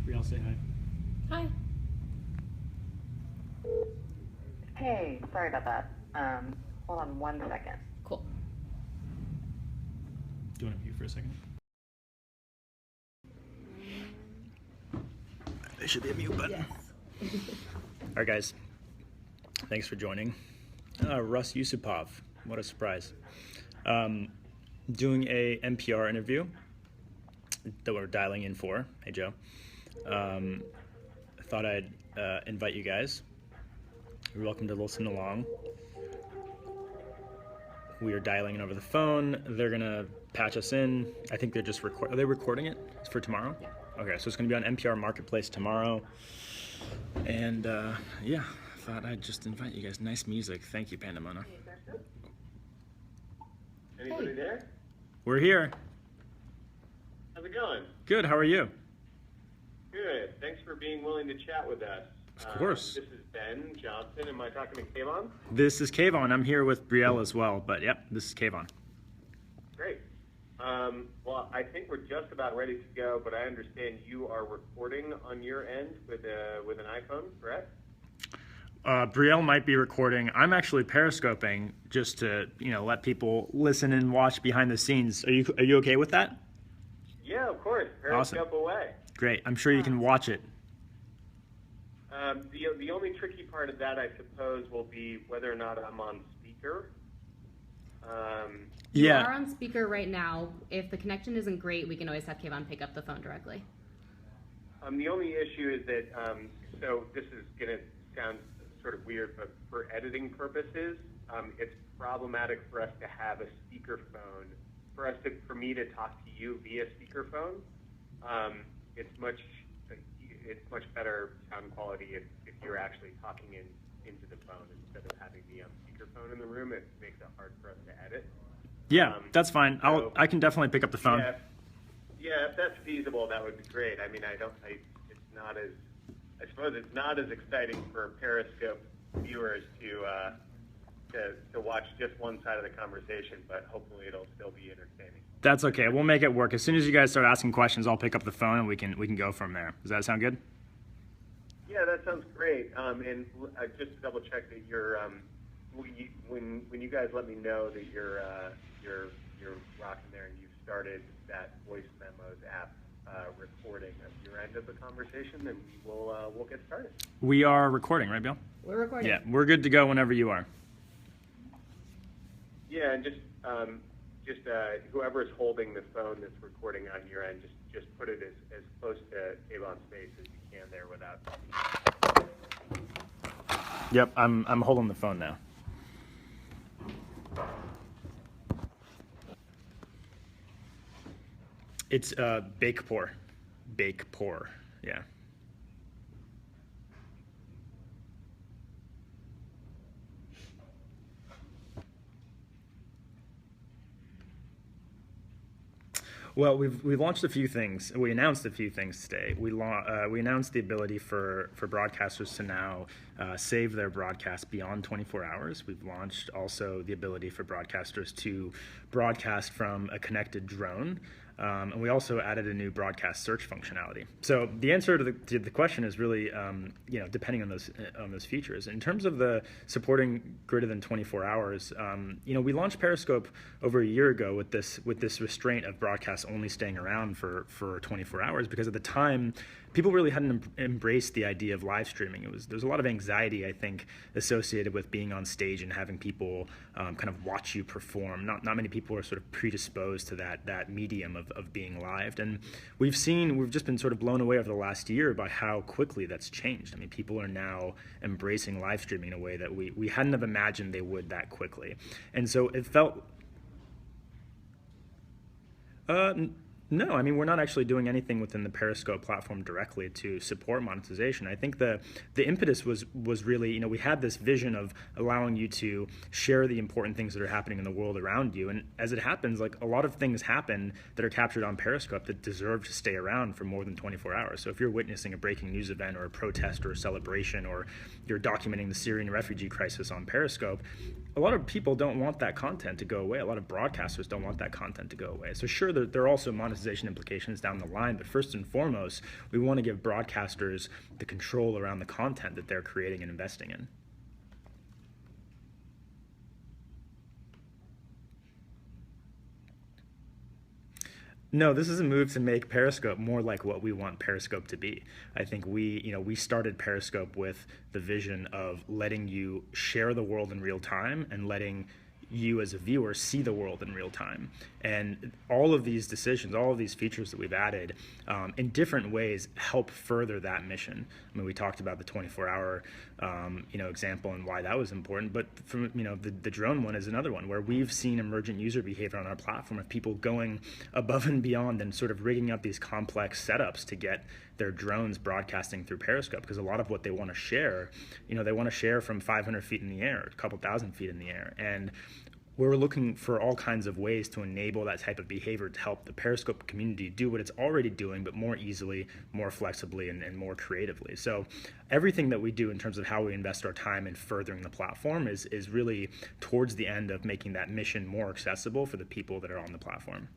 Brielle, say hi. Hi. Hey, sorry about that. Hold on 1 second. Cool. Do you want to mute for a second? There should be a mute button. Yes. All right, guys. Thanks for joining. Russ Yusupov. What a surprise. Doing a NPR interview that we're dialing in for. Hey, Joe. I thought I'd invite you guys. You're welcome to listen along. We are dialing in over the phone. They're going to patch us in. I think they're just Are they recording it? It's for tomorrow? Yeah. Okay, so it's going to be on NPR Marketplace tomorrow. And yeah, I thought I'd just invite you guys. Nice music. Thank you, Pandemona. Anybody there? We're here. How's it going? Good. How are you? Good. Thanks for being willing to chat with us. Of course. This is Ben Johnson. Am I talking to Kayvon? This is Kayvon. I'm here with Brielle as well, but yep, this is Kayvon. Great. Well, I think we're just about ready to go, but I understand you are recording on your end with an iPhone, correct? Brielle might be recording. I'm actually periscoping just to let people listen and watch behind the scenes. Are you okay with that? Yeah, of course. Periscope away. Great. I'm sure you can watch it. The only tricky part of that, I suppose, will be whether or not I'm on speaker. You are on speaker right now. If the connection isn't great, we can always have Kayvon pick up the phone directly. The only issue is that, so this is going to sound sort of weird, but for editing purposes, it's problematic for us to have a speakerphone. For me to talk to you via speakerphone, it's much better sound quality if you're actually talking into the phone instead of having me on speakerphone in the room. It makes it hard for us to edit. Yeah, that's fine. I can definitely pick up the phone. Yeah, if that's feasible, that would be great. I mean, I suppose it's not as exciting for Periscope viewers to watch just one side of the conversation, but hopefully it'll still be entertaining. That's okay. We'll make it work. As soon as you guys start asking questions, I'll pick up the phone and we can go from there. Does that sound good? Yeah, that sounds great. And just to double check that you're when you guys let me know that you're rocking there and you've started that voice memos app recording of your end of the conversation, then we'll get started. We are recording, right, Bill? We're recording. Yeah, we're good to go whenever you are. Yeah, and just whoever is holding the phone that's recording on your end, just put it as close to Avon's face as you can there without. Yep, I'm holding the phone now. It's bake pour, yeah. Well, we've launched a few things. We announced a few things today. We announced the ability for broadcasters to now save their broadcast beyond 24 hours. We've launched also the ability for broadcasters to broadcast from a connected drone. And we also added a new broadcast search functionality. So the answer to the question is really, depending on those features. In terms of the supporting greater than 24 hours, we launched Periscope over a year ago with this restraint of broadcasts only staying around for 24 hours, because at the time, people really hadn't embraced the idea of live streaming. There's a lot of anxiety, I think, associated with being on stage and having people kind of watch you perform. Not many people are sort of predisposed to that medium of being live. And we've just been sort of blown away over the last year by how quickly that's changed. I mean, people are now embracing live streaming in a way that we hadn't have imagined they would that quickly. And so it felt... No, I mean, we're not actually doing anything within the Periscope platform directly to support monetization. I think the impetus was really, we had this vision of allowing you to share the important things that are happening in the world around you. And as it happens, like, a lot of things happen that are captured on Periscope that deserve to stay around for more than 24 hours. So if you're witnessing a breaking news event or a protest or a celebration, or you're documenting the Syrian refugee crisis on Periscope, a lot of people don't want that content to go away. A lot of broadcasters don't want that content to go away. So sure, they're also monetizing monetization implications down the line, but first and foremost, we want to give broadcasters the control around the content that they're creating and investing in. No, this is a move to make Periscope more like what we want Periscope to be. I think we started Periscope with the vision of letting you share the world in real time and letting you as a viewer see the world in real time. And all of these decisions, all of these features that we've added in different ways help further that mission. I mean, we talked about the 24-hour example and why that was important, but from the drone one is another one where we've seen emergent user behavior on our platform of people going above and beyond and sort of rigging up these complex setups to get their drones broadcasting through Periscope, because a lot of what they want to share, they want to share from 500 feet in the air, a couple thousand feet in the air. And we're looking for all kinds of ways to enable that type of behavior to help the Periscope community do what it's already doing, but more easily, more flexibly, and more creatively. So everything that we do in terms of how we invest our time in furthering the platform is really towards the end of making that mission more accessible for the people that are on the platform.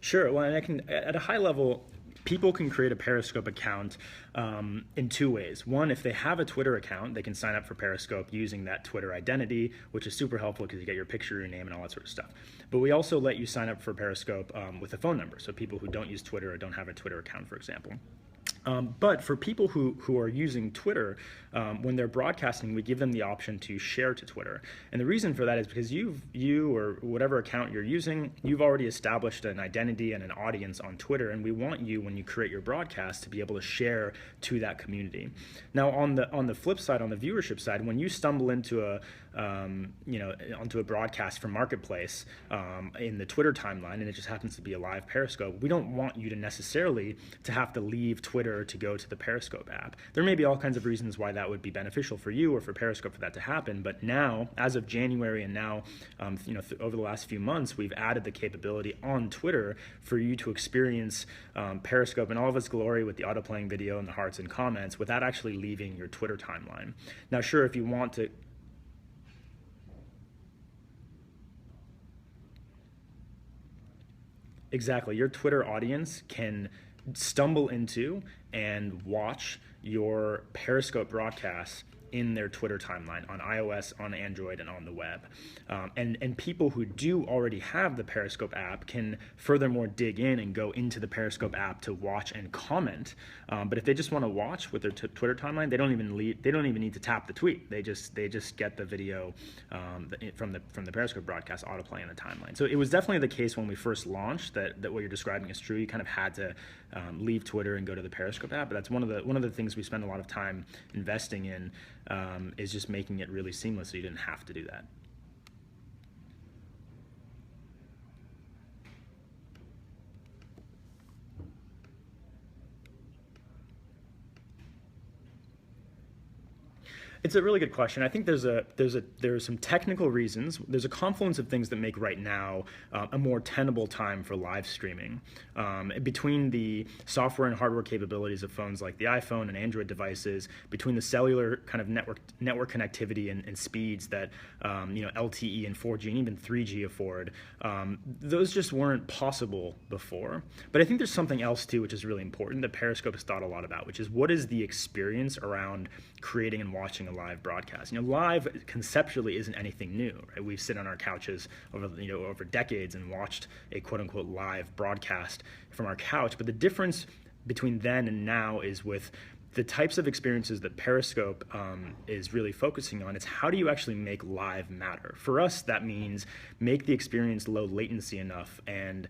Sure. Well, and I can, at a high level, people can create a Periscope account in two ways. One, if they have a Twitter account, they can sign up for Periscope using that Twitter identity, which is super helpful because you get your picture, your name, and all that sort of stuff. But we also let you sign up for Periscope with a phone number, so people who don't use Twitter or don't have a Twitter account, for example. But for people who are using Twitter, when they're broadcasting, we give them the option to share to Twitter. And the reason for that is because you or whatever account you're using, you've already established an identity and an audience on Twitter, and we want you, when you create your broadcast, to be able to share to that community. Now, on the flip side, on the viewership side, when you stumble into onto a broadcast from Marketplace in the Twitter timeline, and it just happens to be a live Periscope, we don't want you to necessarily to have to leave Twitter to go to the Periscope app. There may be all kinds of reasons why that would be beneficial for you or for Periscope for that to happen, but now, as of January and now, over the last few months, we've added the capability on Twitter for you to experience Periscope in all of its glory with the auto-playing video and the hearts and comments without actually leaving your Twitter timeline. Now, sure, if you want to... Exactly. Your Twitter audience can stumble into and watch your Periscope broadcasts in their Twitter timeline on iOS, on Android, and on the web. And people who do already have the Periscope app can furthermore dig in and go into the Periscope app to watch and comment. But if they just want to watch with their Twitter timeline, they don't even need to tap the tweet. They just get the video from the Periscope broadcast autoplay in the timeline. So it was definitely the case when we first launched that what you're describing is true. You kind of had to leave Twitter and go to the Periscope app. But that's one of the things we spend a lot of time investing in. Is just making it really seamless so you didn't have to do that. It's a really good question. I think there are some technical reasons. There's a confluence of things that make right now a more tenable time for live streaming. Between the software and hardware capabilities of phones like the iPhone and Android devices, between the cellular kind of network connectivity and speeds that LTE and 4G and even 3G afford, those just weren't possible before. But I think there's something else too, which is really important that Periscope has thought a lot about, which is what is the experience around creating and watching a live broadcast. Live conceptually isn't anything new, right? We've sit on our couches over decades and watched a quote unquote live broadcast from our couch. But the difference between then and now is with the types of experiences that Periscope is really focusing on. It's how do you actually make live matter? For us, that means make the experience low latency enough and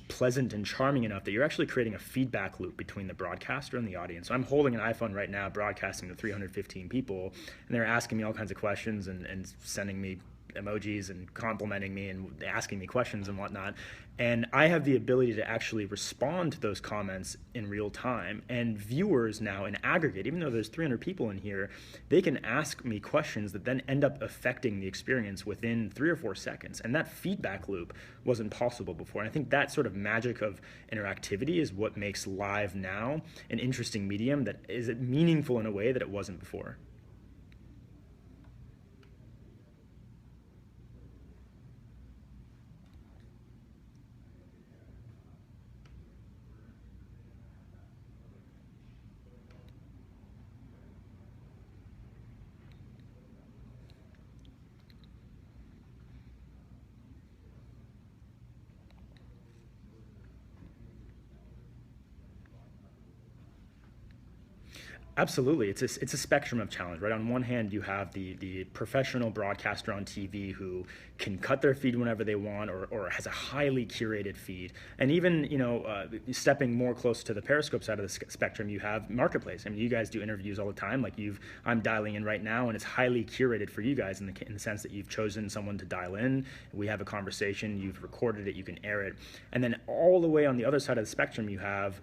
pleasant and charming enough that you're actually creating a feedback loop between the broadcaster and the audience. So I'm holding an iPhone right now, broadcasting to 315 people, and they're asking me all kinds of questions and sending me emojis and complimenting me and asking me questions and whatnot. And I have the ability to actually respond to those comments in real time. And viewers now in aggregate, even though there's 300 people in here, they can ask me questions that then end up affecting the experience within 3 or 4 seconds. And that feedback loop wasn't possible before. And I think that sort of magic of interactivity is what makes live now an interesting medium that is meaningful in a way that it wasn't before. Absolutely. It's a spectrum of challenge, right? On one hand, you have the professional broadcaster on TV who can cut their feed whenever they want or has a highly curated feed. And even, stepping more close to the Periscope side of the spectrum, you have Marketplace. I mean, you guys do interviews all the time. Like I'm dialing in right now, and it's highly curated for you guys in the sense that you've chosen someone to dial in. We have a conversation, you've recorded it, you can air it. And then all the way on the other side of the spectrum, you have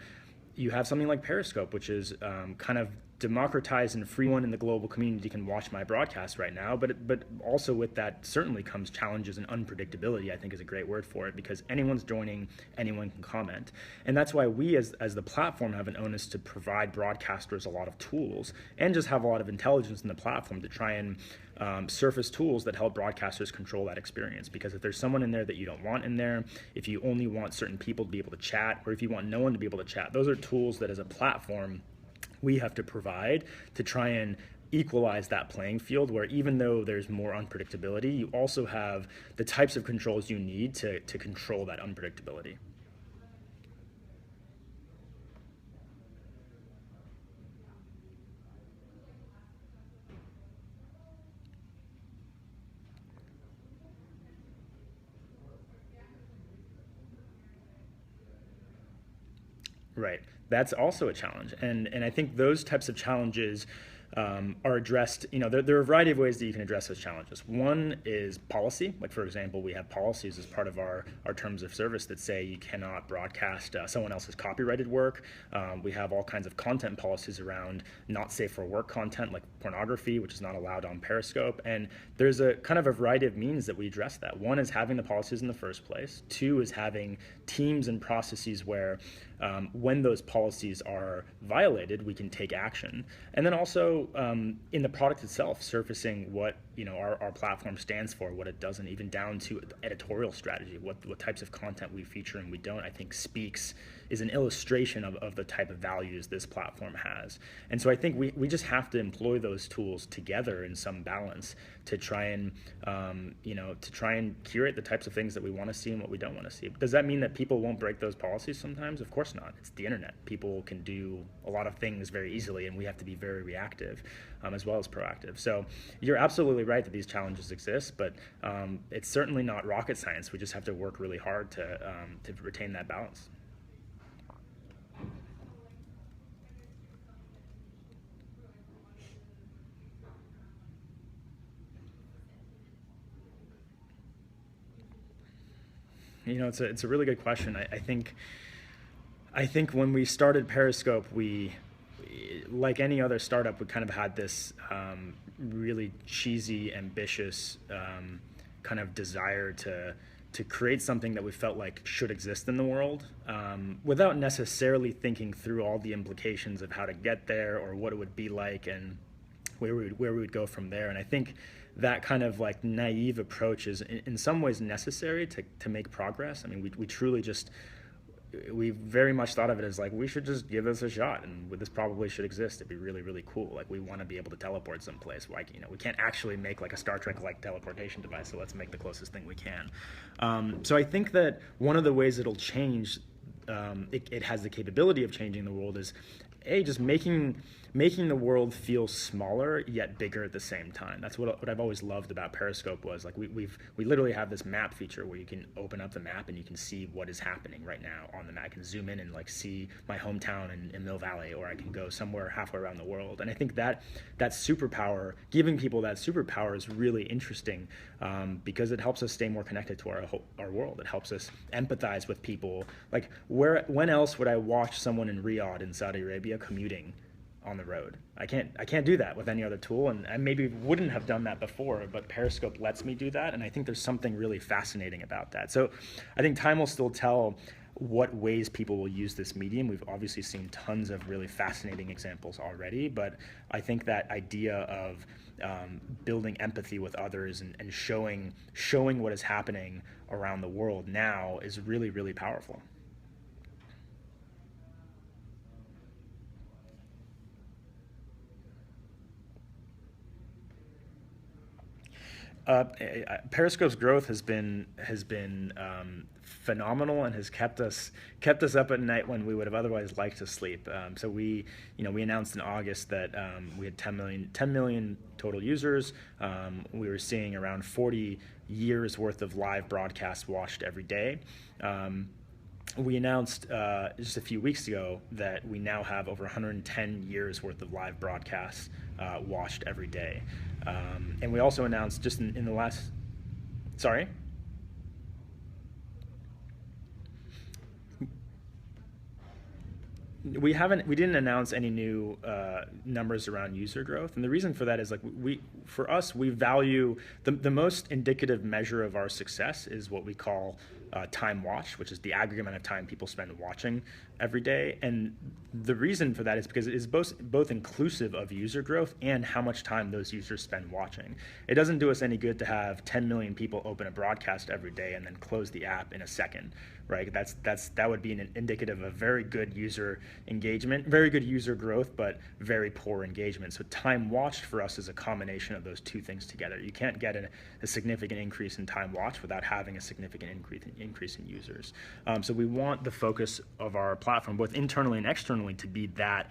something like Periscope, which is kind of democratized and free. One in the global community can watch my broadcast right now, but also with that certainly comes challenges and unpredictability. I think is a great word for it, because anyone's joining, anyone can comment, and that's why we as the platform have an onus to provide broadcasters a lot of tools and just have a lot of intelligence in the platform to try and surface tools that help broadcasters control that experience. Because if there's someone in there that you don't want in there, if you only want certain people to be able to chat, or if you want no one to be able to chat, those are tools that as a platform we have to provide to try and equalize that playing field, where even though there's more unpredictability, you also have the types of controls you need to control that unpredictability. Right. That's also a challenge. And I think those types of challenges are addressed, there are a variety of ways that you can address those challenges. One is policy. Like, for example, we have policies as part of our terms of service that say you cannot broadcast someone else's copyrighted work. We have all kinds of content policies around not safe for work content, like pornography, which is not allowed on Periscope. And there's a kind of a variety of means that we address that. One is having the policies in the first place. Two is having teams and processes where when those policies are violated, we can take action. And then also in the product itself, surfacing what our platform stands for, what it doesn't, even down to editorial strategy, what types of content we feature and we don't, I think is an illustration of the type of values this platform has. And so I think we just have to employ those tools together in some balance to try and curate the types of things that we want to see and what we don't want to see. Does that mean that people won't break those policies sometimes? Of course not. It's the internet. People can do a lot of things very easily, and we have to be very reactive as well as proactive. So you're absolutely right that these challenges exist, but it's certainly not rocket science. We just have to work really hard to retain that balance. It's a really good question. I think when we started Periscope, we, like any other startup, we kind of had this really cheesy, ambitious kind of desire to create something that we felt like should exist in the world, without necessarily thinking through all the implications of how to get there or what it would be like and where we would go from there. And I think that kind of like naive approach is in some ways necessary to make progress. I mean, we very much thought of it as like, we should just give this a shot, and this probably should exist. It'd be really, really cool. Like, we want to be able to teleport someplace. Like, we can't actually make like a Star Trek-like teleportation device, so let's make the closest thing we can. So I think that one of the ways it'll change, it has the capability of changing the world, is just making the world feel smaller yet bigger at the same time. That's what I've always loved about Periscope was like we literally have this map feature where you can open up the map and you can see what is happening right now on the map. I can zoom in and like see my hometown in Mill Valley, or I can go somewhere halfway around the world. And I think that superpower, giving people that superpower, is really interesting because it helps us stay more connected to our world. It helps us empathize with people. Like when else would I watch someone in Riyadh in Saudi Arabia commuting on the road? I can't do that with any other tool, and I maybe wouldn't have done that before, but Periscope lets me do that, and I think there's something really fascinating about that. So I think time will still tell what ways people will use this medium. We've obviously seen tons of really fascinating examples already, but I think that idea of building empathy with others and showing what is happening around the world now is really, really powerful. Periscope's growth has been phenomenal and has kept us up at night when we would have otherwise liked to sleep. So we announced in August that we had 10 million total users. We were seeing around 40 years worth of live broadcasts watched every day. We announced just a few weeks ago that we now have over 110 years worth of live broadcasts watched every day. And we also announced just in the last, sorry? We didn't announce any new numbers around user growth, and the reason for that is like we value the most indicative measure of our success is what we call time watched, which is the aggregate amount of time people spend watching every day. And the reason for that is because it is both inclusive of user growth and how much time those users spend watching. It doesn't do us any good to have 10 million people open a broadcast every day and then close the app in a second, right? That would be an indicative of very good user engagement, very good user growth, but very poor engagement. So time watched for us is a combination of those two things together. You can't get a significant increase in time watched without having a significant increase in users. So we want the focus of our platform, both internally and externally, to be that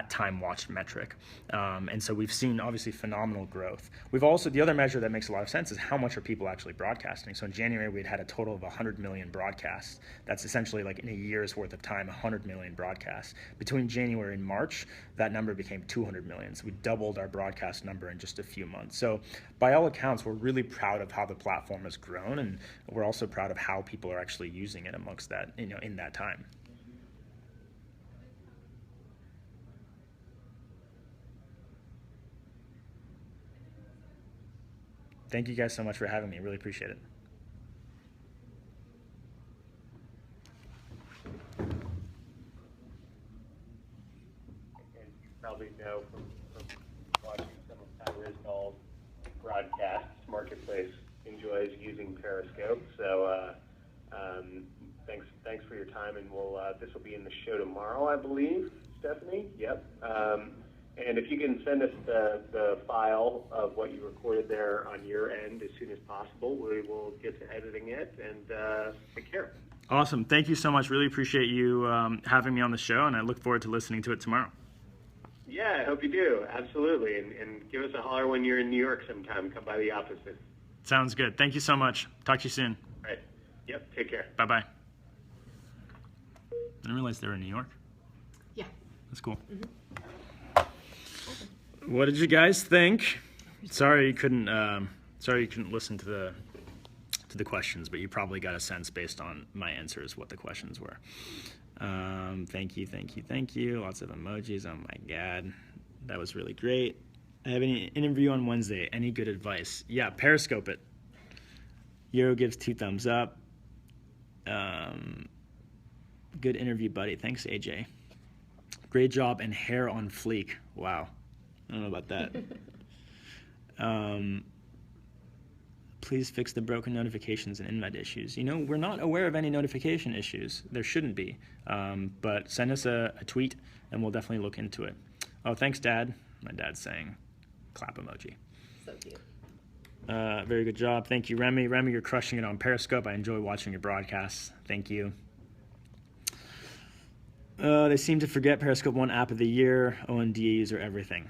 time watched metric. And so we've seen obviously phenomenal growth. We've also, the other measure that makes a lot of sense is how much are people actually broadcasting. So in January, we had a total of 100 million broadcasts. That's essentially like in a year's worth of time, 100 million broadcasts. Between January and March, that number became 200 million. So we doubled our broadcast number in just a few months. So by all accounts, we're really proud of how the platform has grown, and we're also proud of how people are actually using it amongst that, in that time. Thank you guys so much for having me. I really appreciate it. And you probably know from watching some of Ty Risdall's broadcasts, Marketplace enjoys using Periscope. So thanks for your time, and this will be in the show tomorrow, I believe, Stephanie? Yep. And if you can send us the file of what you recorded there on your end as soon as possible, we will get to editing it, and take care. Awesome. Thank you so much. Really appreciate you having me on the show, and I look forward to listening to it tomorrow. Yeah, I hope you do. Absolutely. And give us a holler when you're in New York sometime. Come by the offices. Sounds good. Thank you so much. Talk to you soon. All right. Yep. Take care. Bye-bye. I didn't realize they were in New York. Yeah. That's cool. Mm-hmm. What did you guys think? Sorry you couldn't listen to the questions, but you probably got a sense based on my answers what the questions were. Thank you. Lots of emojis. Oh my God, that was really great. I have an interview on Wednesday. Any good advice? Yeah, Periscope it. Euro gives 2 thumbs up. Good interview, buddy. Thanks, AJ. Great job and hair on fleek. Wow. I don't know about that. Please fix the broken notifications and invite issues. We're not aware of any notification issues. There shouldn't be. But send us a tweet and we'll definitely look into it. Oh, thanks, Dad. My dad's saying clap emoji. So cute. Very good job. Thank you, Remy. Remy, you're crushing it on Periscope. I enjoy watching your broadcasts. Thank you. They seem to forget Periscope won App of the Year. ONDAs are everything.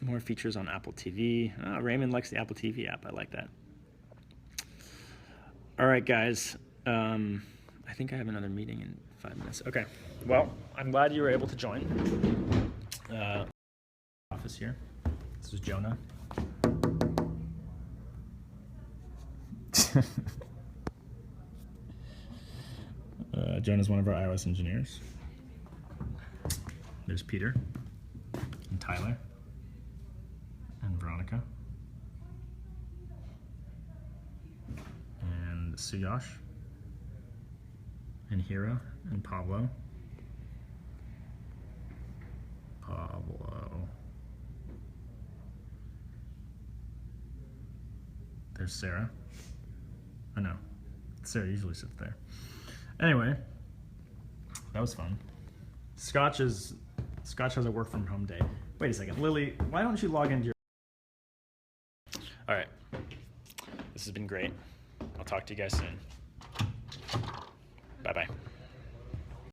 More features on Apple TV. Oh, Raymond likes the Apple TV app. I like that. All right, guys. I think I have another meeting in 5 minutes. Okay. Well, I'm glad you were able to join. Office here. This is Jonah. Jonah's one of our iOS engineers. There's Peter and Tyler and Veronica and Suyash and Hiro and Pablo. There's Sarah. I know. Sarah usually sits there. Anyway, that was fun. Scotch has a work from home day. Wait a second, Lily, why don't you log into your... All right, this has been great. I'll talk to you guys soon. Bye-bye.